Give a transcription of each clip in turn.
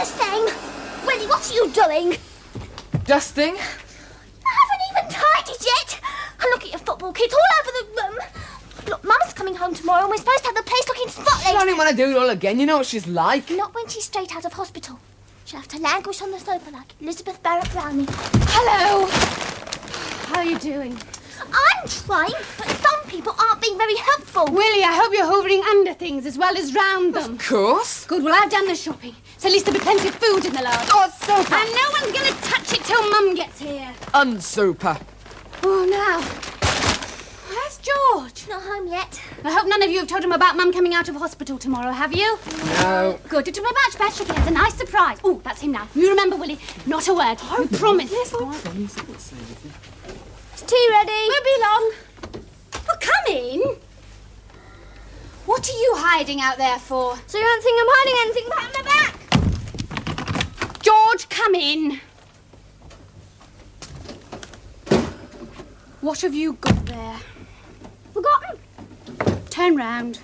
same. Willie, what are you doing? Dusting. I haven't even tidied yet. And look at your football kit all over the room. Look, Mum's coming home tomorrow and we're supposed to have the place looking spotless. She don't want to do it all again. You know what she's like. Not when she's straight out of hospital. She'll have to languish on the sofa like Elizabeth Barrett Browning. Hello. How are you doing? I'm trying, but some people aren't being very helpful. Willie, I hope you're hovering under things as well as round them. Of course. Good, well, I've done the shopping. So at least there'll be plenty of food in the larder. Oh, super. And no one's going to touch it till Mum gets here. Unsuper. Oh, now. Where's George? Not home yet. I hope none of you have told him about Mum coming out of hospital tomorrow, have you? No. Good, it'll be much better if he has a nice surprise. Oh, that's him now. You remember, Willie, not a word. I promise. Is tea ready? Won't be long. Well, come in. What are you hiding out there for? So you don't think I'm hiding anything behind my back? George, come in. What have you got there? Forgotten? Turn round.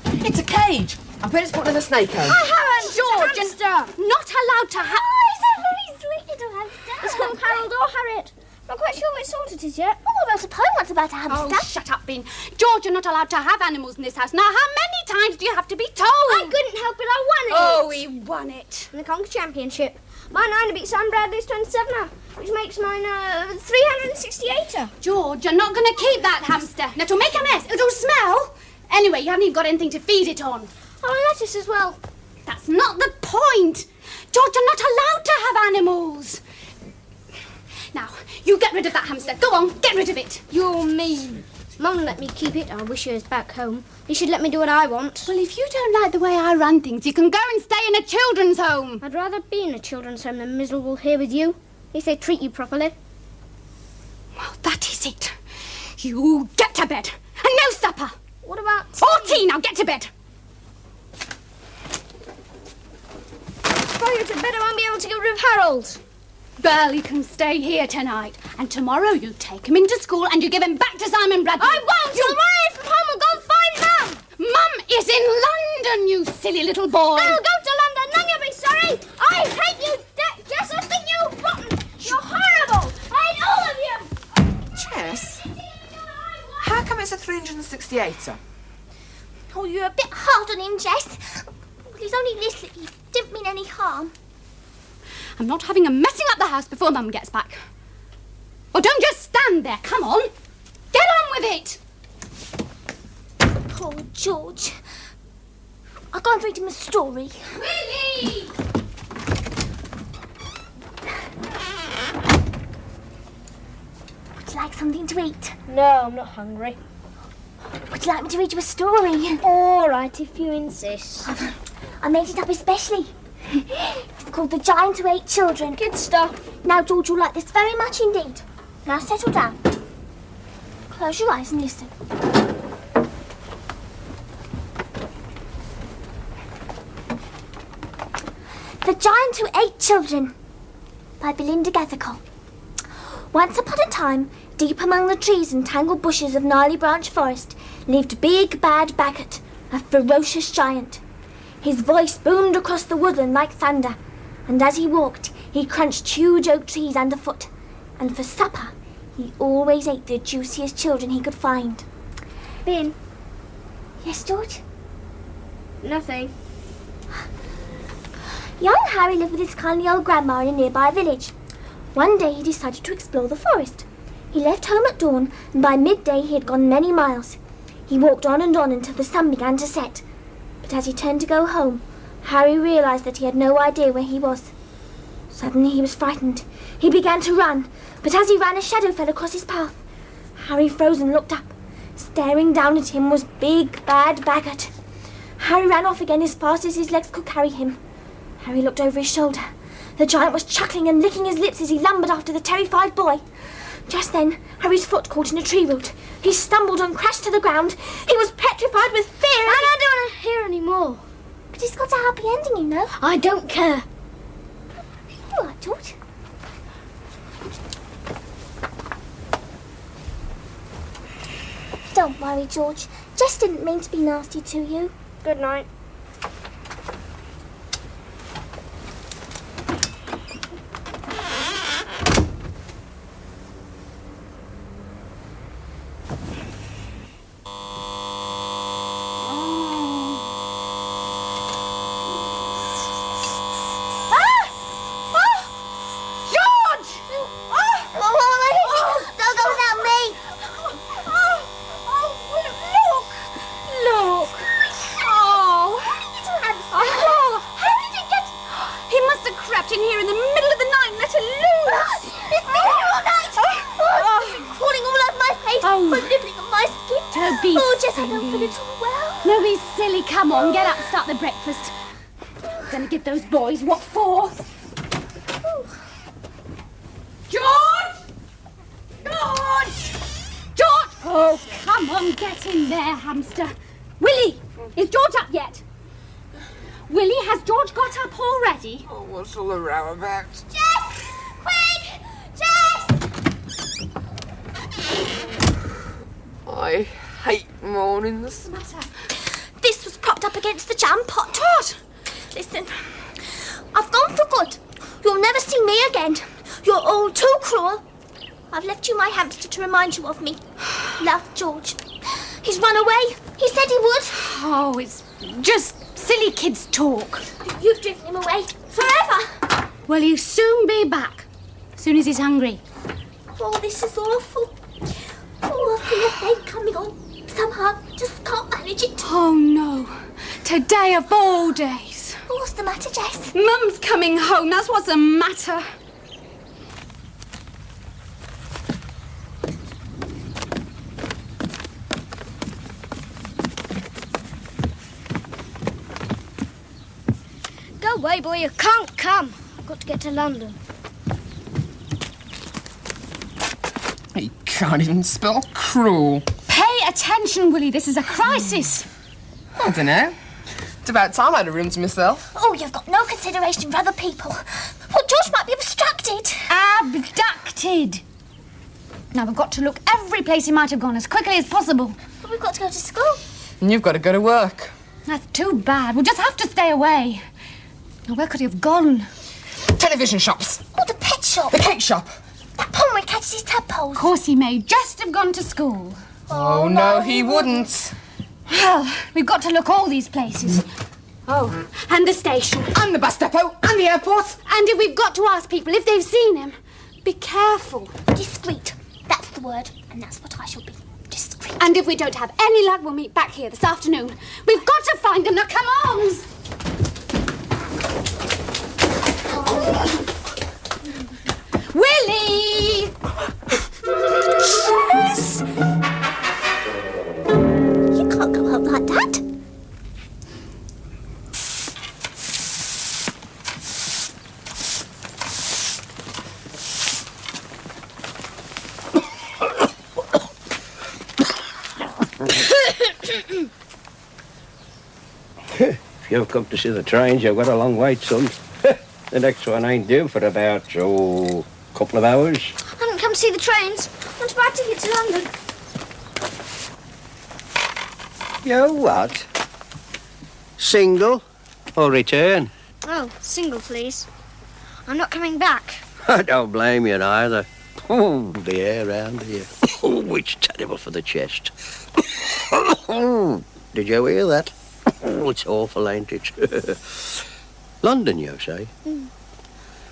It's a cage. I bet it's put in a snake home. I haven't, George, it's a hamster. Not allowed to have... Oh, he's a very sweet little hamster. It's called Harold or Harriet. Not quite sure which sort it is yet. Oh, I wrote a poem once about a hamster. Oh, shut up, Bean. George, you're not allowed to have animals in this house. Now, how many times do you have to be told? I couldn't help it, I won it. Oh, he won it. In the Conquer Championship. My 9 beat Sam Bradley's 27er, which makes mine 368er. George, you're not going to keep that hamster. Now, it'll make a mess. It'll smell. Anyway, you haven't even got anything to feed it on. Oh, and lettuce as well. That's not the point. George, you're not allowed to have animals. Now, you get rid of that hamster. Go on, get rid of it. You're mean. Mum let me keep it. I wish she was back home. You should let me do what I want. Well, if you don't like the way I run things, you can go and stay in a children's home. I'd rather be in a children's home than miserable here with you. At least they treat you properly. Well, that is it. You get to bed. And no supper. What about tea? Or tea. Now get to bed. If I go to bed, I won't be able to get rid of Harold. Well, he can stay here tonight. And tomorrow you take him into school and you give him back to Simon Bradley. I won't! You'll run away from home and go and find Mum! Mum is in London, you silly little boy. I'll go to London, then you'll be sorry! I hate you, Jess! I think you're rotten! You're horrible! I hate all of you! Jess? How come it's a 368er? Oh, you're a bit hard on him, Jess. Well, he's only little. He didn't mean any harm. I'm not having him messing up the house before Mum gets back. Oh, don't just stand there. Come on. Get on with it. Poor George. I'll go and read him a story. Willie! Would you like something to eat? No, I'm not hungry. Would you like me to read you a story? All right, if you insist. I made it up especially. It's called The Giant Who Ate Children. Good stuff. Now, George, you'll like this very much indeed. Now, settle down. Close your eyes and listen. The Giant Who Ate Children by Belinda Gathercole. Once upon a time, deep among the trees and tangled bushes of gnarly branch forest, lived Big Bad Bagot, a ferocious giant. His voice boomed across the woodland like thunder, and as he walked, he crunched huge oak trees underfoot, and for supper, he always ate the juiciest children he could find. Ben, Yes, George? nothing. Young Harry lived with his kindly old grandma in a nearby village. One day he decided to explore the forest. He left home at dawn, and by midday he had gone many miles. He walked on and on until the sun began to set. But as he turned to go home, Harry realized that he had no idea where he was. Suddenly he was frightened. He began to run, but as he ran, a shadow fell across his path. Harry froze and looked up. Staring down at him was Big Bad Bagot. Harry ran off again as fast as his legs could carry him. Harry looked over his shoulder. The giant was chuckling and licking his lips as he lumbered after the terrified boy. Just then, Harry's foot caught in a tree root. He stumbled and crashed to the ground. He was petrified with fear. I don't want to hear any more. But it's got a happy ending, you know. I don't care. All right, George. Don't worry, George. Jess didn't mean to be nasty to you. Good night. trapped in here in the middle of the night and let her loose. It's been here all night. Oh, it's been crawling all over my face. Oh. Nibbling on my skin. Don't be Oh, Jess, I silly. don't feel at all well. No, be silly. Come on, get up and start the breakfast. Gonna give those boys what for? George! George! George! Oh, come on, get in there, hamster. Willie, is George up yet? Willie, has George got up already? Oh, what's all the row about? Jess! Quick! Jess! I hate mornings. What's the matter? This was propped up against the jam pot. Todd! Listen, I've gone for good. You'll never see me again. You're all too cruel. I've left you my hamster to remind you of me. Love, George. He's run away. He said he would. Oh, it's just silly kids talk. You've driven him away. Forever. Well, he'll soon be back. As soon as he's hungry. Oh, this is awful. Oh, I feel a pain coming on. Somehow, just can't manage it. Oh, no. Today of all days. What's the matter, Jess? Mum's coming home. That's what's the matter. Go away, boy. You can't come. I've got to get to London. He can't even spell cruel. Pay attention, Willie. This is a crisis. I don't know. It's about time I had a room to myself. Oh, you've got no consideration for other people. Well, George might be abstracted. Abducted. Now, we've got to look every place he might have gone as quickly as possible. But we've got to go to school. And you've got to go to work. That's too bad. We'll just have to stay away. Now, where could he have gone? Television shops. Or the pet shop. The cake shop. That pond where he catches his tadpoles. Of course, he may just have gone to school. Oh, no, he wouldn't. Well, we've got to look all these places. Oh, and the station. And the bus depot. And the airport. And if we've got to ask people if they've seen him, be careful. Discreet. That's the word. And that's what I shall be. Discreet. And if we don't have any luck, we'll meet back here this afternoon. We've got to find him. Now, come on. Willie! Yes! You can't go out like that. If you've come to see the trains, you've got a long wait, son. The next one ain't due for about, a couple of hours. I haven't come to see the trains. I want to buy a ticket to London. You what? Single or return? Oh, single, please. I'm not coming back. I don't blame you neither. Oh, the air round here. Oh, it's terrible for the chest. Did you hear that? Oh, it's awful, ain't it? London, you say?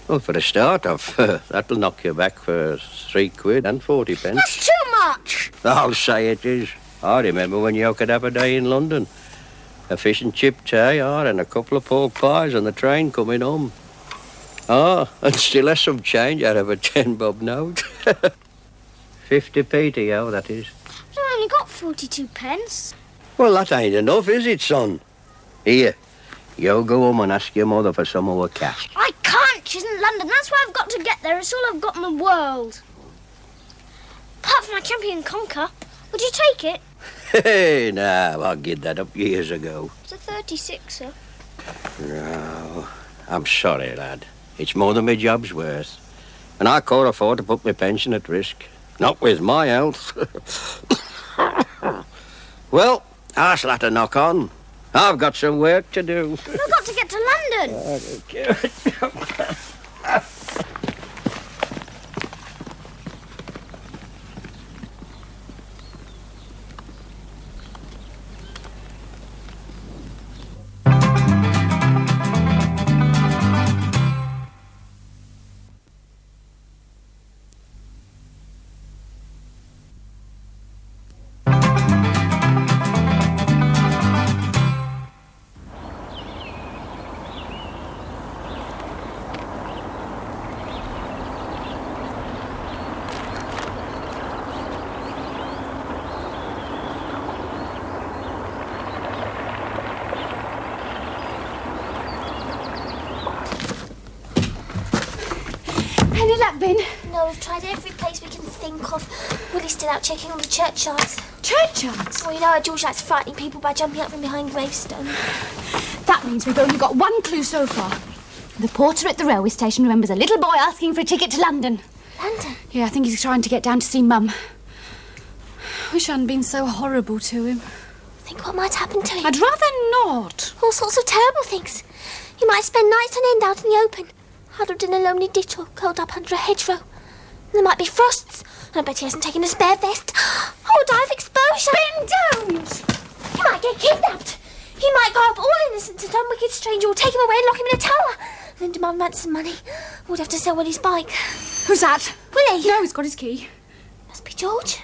Well, for a start off, that'll knock you back for £3 and 40 pence. That's too much. I'll say it is. I remember when you could have a day in London. A fish and chip tea, and a couple of pork pies on the train coming home. And still has some change out of a 10-bob note. 50p to you, that is. But I only got 42 pence. Well, that ain't enough, is it, son? Here, you go home and ask your mother for some more cash. I can't. She's in London. That's why I've got to get there. It's all I've got in the world. Apart from my Champion Conquer. Would you take it? Hey, now, I give that up years ago. It's a 36, sir. No, I'm sorry, lad. It's more than my job's worth. And I can't afford to put my pension at risk. Not with my health. Well, I shall have to knock on. I've got some work to do. We've got to get to London. that been? No, we've tried every place we can think of. Willie's still out checking on the churchyards. Churchyards? Well, you know how George likes frightening people by jumping up from behind gravestones. That means we've only got one clue so far. The porter at the railway station remembers a little boy asking for a ticket to London. London? Yeah, I think he's trying to get down to see Mum. Wish I hadn't been so horrible to him. Think what might happen to him. I'd rather not. All sorts of terrible things. He might spend nights on end out in the open, huddled in a lonely ditch or curled up under a hedgerow. There might be frosts, and I bet he hasn't taken a spare vest. Or die of exposure. Ben, don't! He might get kidnapped. He might go up all innocent to some wicked stranger will take him away and lock him in a tower. And then demand ransom money. Would have to sell Willie's bike. Who's that? Willie? No, he's got his key. Must be George.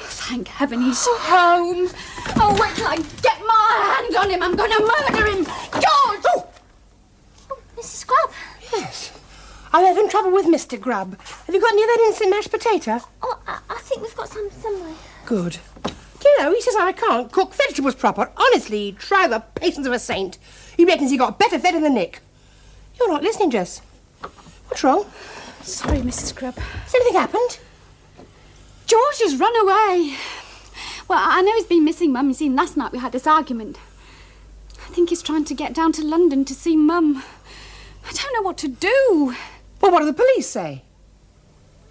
Thank heaven he's home. Oh, wait till I get my hands on him. I'm going to murder him. George! Oh, Mrs. Grubb. Yes. I'm having trouble with Mr. Grubb. Have you got any of that instant mashed potato? Oh, I think we've got some somewhere. Good. Do you know, he says I can't cook vegetables proper. Honestly, try the patience of a saint. He reckons he got better fed than Nick. You're not listening, Jess. What's wrong? Sorry, Mrs. Grubb. Has anything happened? George has run away. Well, I know he's been missing Mum. You see, last night we had this argument. I think he's trying to get down to London to see Mum. I don't know what to do. Well, what do the police say?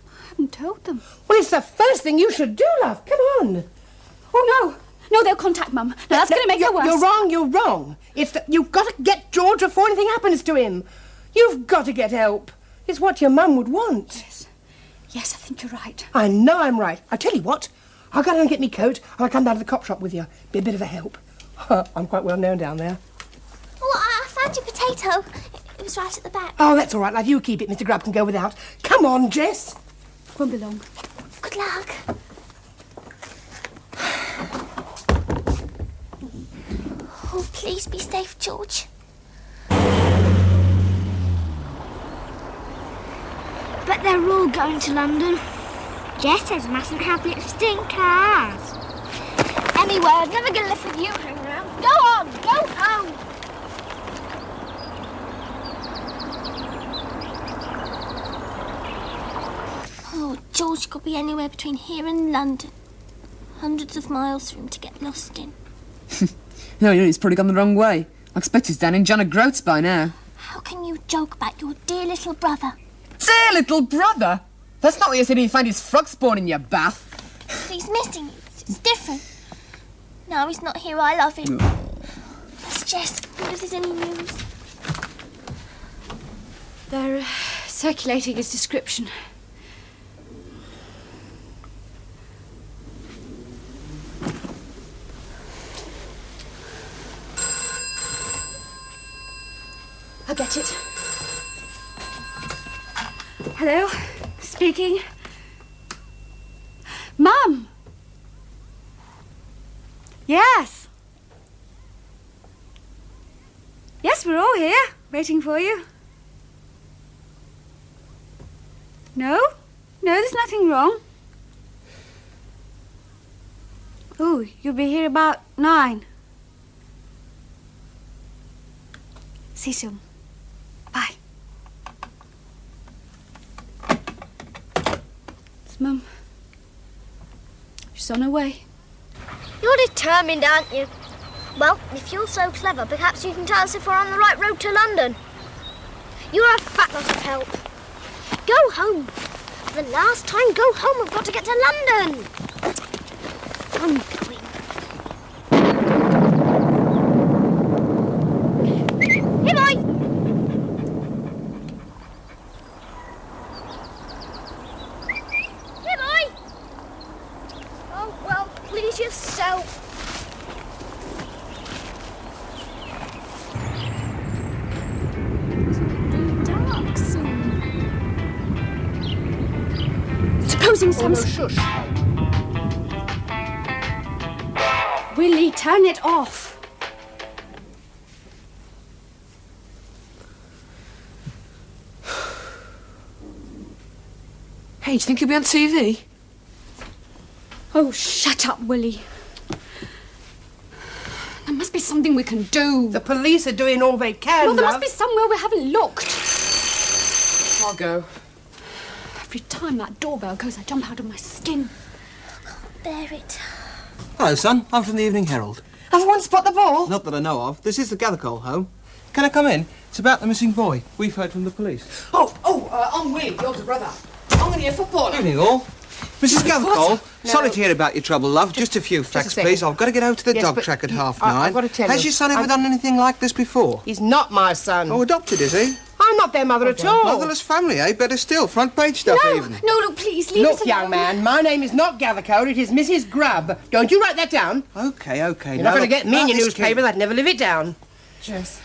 I haven't told them. Well, it's the first thing you should do, love. Come on. Oh, no. No, they'll contact Mum. No, that's going to make it worse. You're wrong. You've got to get George before anything happens to him. You've got to get help. It's what your mum would want. Yes, I think you're right. I know I'm right. I tell you what, I'll go down and get me coat and I'll come down to the cop shop with you. Be a bit of a help. I'm quite well known down there. Oh, I found your potato. It was right at the back. Oh, that's all right, love. You keep it. Mr. Grubb can go without. Come on, Jess. Won't be long. Good luck. Oh, please be safe, George. But they're all going to London. Jess says mustn't have lipstick cars. Anyway, I'd never get left with you hanging around. Go on, go home. Oh, George could be anywhere between here and London. Hundreds of miles for him to get lost in. No, he's probably gone the wrong way. I expect he's down in John O'Groats by now. How can you joke about your dear little brother? Dear little brother! That's not what you said he'd find his frog spawn in your bath. He's missing. It's different. Now he's not here. I love him. That's Jess. I wonder if there's any news. They're circulating his description. I'll get it. Hello? Speaking? Mum! Yes. Yes, we're all here, waiting for you. No? No, there's nothing wrong. Oh, you'll be here about 9. See you soon. Bye. It's Mum. She's on her way. You're determined, aren't you? Well, if you're so clever, perhaps you can tell us if we're on the right road to London. You're a fat lot of help. Go home. For the last time, go home. We've got to get to London. I'm going. Hey, boy. Hey, boy. Oh, well, please yourself. Dark soon. Supposing some... shush. Willie, turn it off. Hey, do you think he'll be on TV? Oh, shut up, Willie. There must be something we can do. The police are doing all they can, Well, there love. must be somewhere we haven't looked. I'll go. Every time that doorbell goes, I jump out of my skin. Bear it. Hello, son. I'm from the Evening Herald. Everyone spot the ball? Not that I know of. This is the Gathercole home. Can I come in? It's about the missing boy. We've heard from the police. I'm Will, your older brother. I'm going to be a footballer. Evening, all. Mrs. Gathercole, No. sorry to hear about your trouble, love. Just a few facts, please. I've got to get out to the Yes, dog but track at 9:30. I've got to tell Has you, your son ever done anything like this before? He's not my son. Oh, adopted, is he? I'm not their mother at all. Motherless family, eh? Better still. Front page stuff, even. No, look, please, leave us Look, alone. young man, my name is not Gathercole, it is Mrs. Grubb. Don't you write that down? OK. You're Now, not going to look, get me in about your this newspaper, kid. I'd never live it down. Jess,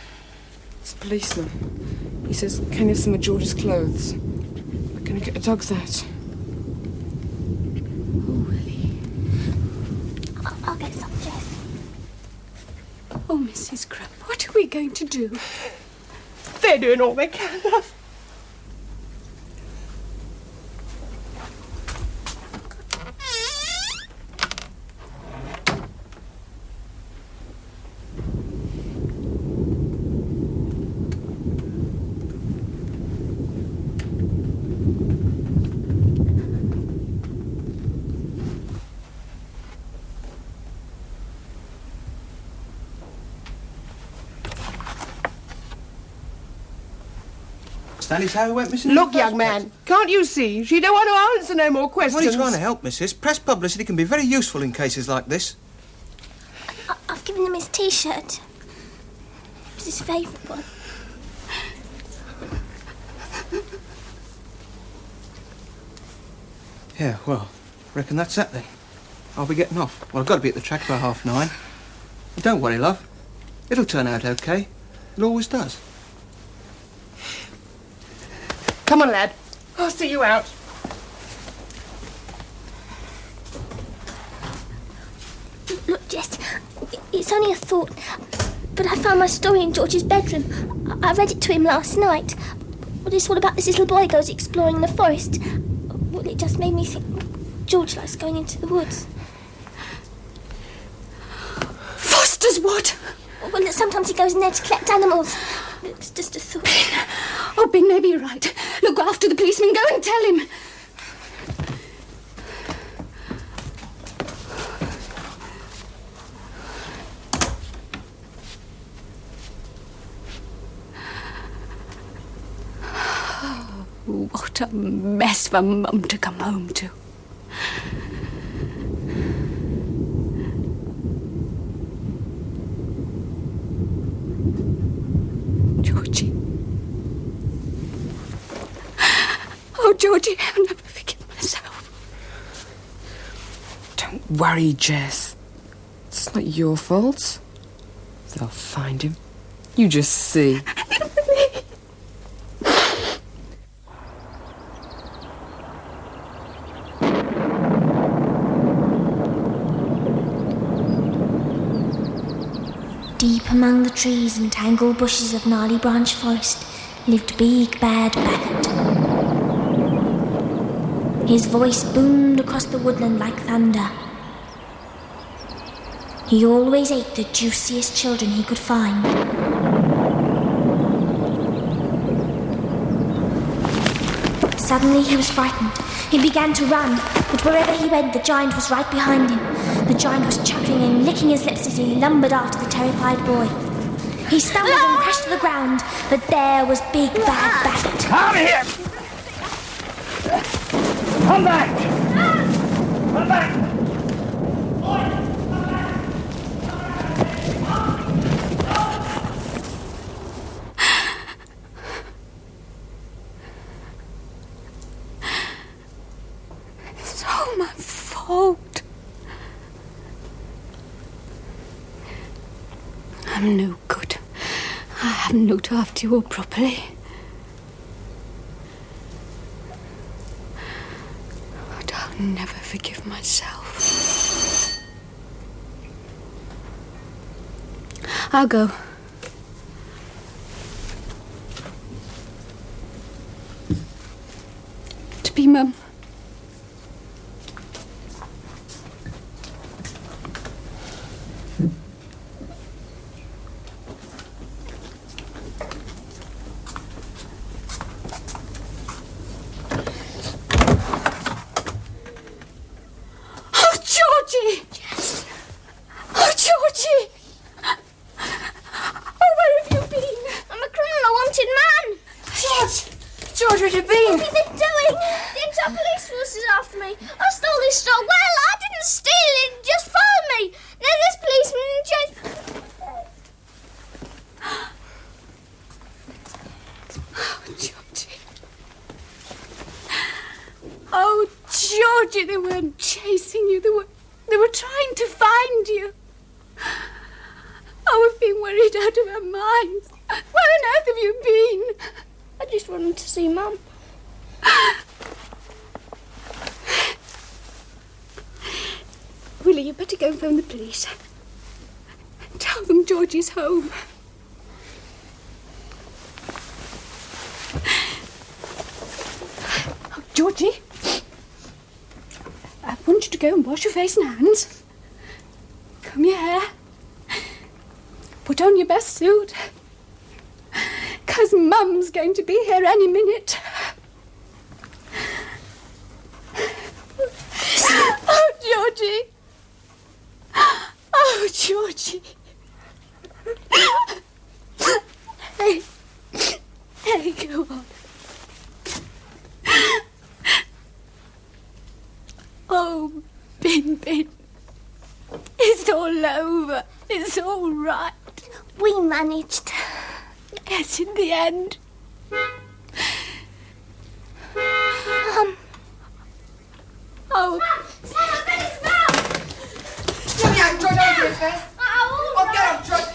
it's a policeman. He says, can you have some of George's clothes? We're going to get the dogs out. I'll get some, Jess. Oh, Mrs. Grubb, what are we going to do? They're doing all they can, love. Stanley's how he went missing. in Look, the young first man, place. can't you see? She don't want to answer no more questions. What are you trying to help, Mrs? Press publicity can be very useful in cases like this. I've given him his T-shirt. It was his favourite one. Yeah, well, reckon that's that then. I'll be getting off. Well, I've got to be at the track by 9:30. But don't worry, love. It'll turn out okay. It always does. Come on, lad. I'll see you out. Look, Jess, it's only a thought, but I found my story in George's bedroom. I read it to him last night. Well, it's all about this little boy goes exploring the forest. Well, it just made me think George likes going into the woods. Foster's what? Well, sometimes he goes in there to collect animals. It's just a thought. Oh, Ben may be right. Look, go after the policeman. Go and tell him. Oh, what a mess for Mum to come home to. Georgie. Oh, Georgie, I'll never forgive myself. Don't worry, Jess. It's not your fault. They'll find him. You just see. Deep among the trees and tangled bushes of gnarly branch forest lived Big Bad Bagot. His voice boomed across the woodland like thunder. He always ate the juiciest children he could find. Suddenly he was frightened. He began to run, but wherever he went, the giant was right behind him. The giant was chuckling and licking his lips as he lumbered after the terrified boy. He stumbled and crashed to the ground, but there was Big Bad Bagot. Come here! Come back! Come back! It's all my fault. I'm no good. I haven't looked after you all properly. But I'll never forgive myself. I'll go. To be Mum. George, where have you been? What have you been doing? The entire police force is after me. I stole this straw. Well, I didn't steal it. Just followed me. Now this policeman in chains. Oh, Georgie. Oh, Georgie, they weren't chasing you. They were trying to find you. Oh, we've been worried out of our minds. Where on earth have you been? I just wanted to see Mum. Willie, you better go and phone the police. Tell them Georgie's home. Oh, Georgie, I want you to go and wash your face and hands. Comb your hair. Put on your best suit. 'Cause Mum's going to be here any minute. Oh, Georgie. Oh, Georgie. Hey. Hey, go on. Oh, Bin Bin. It's all over. It's all right. We managed. Yes, in the end. Oh. Let me out, George, over here first. Oh, get up, George.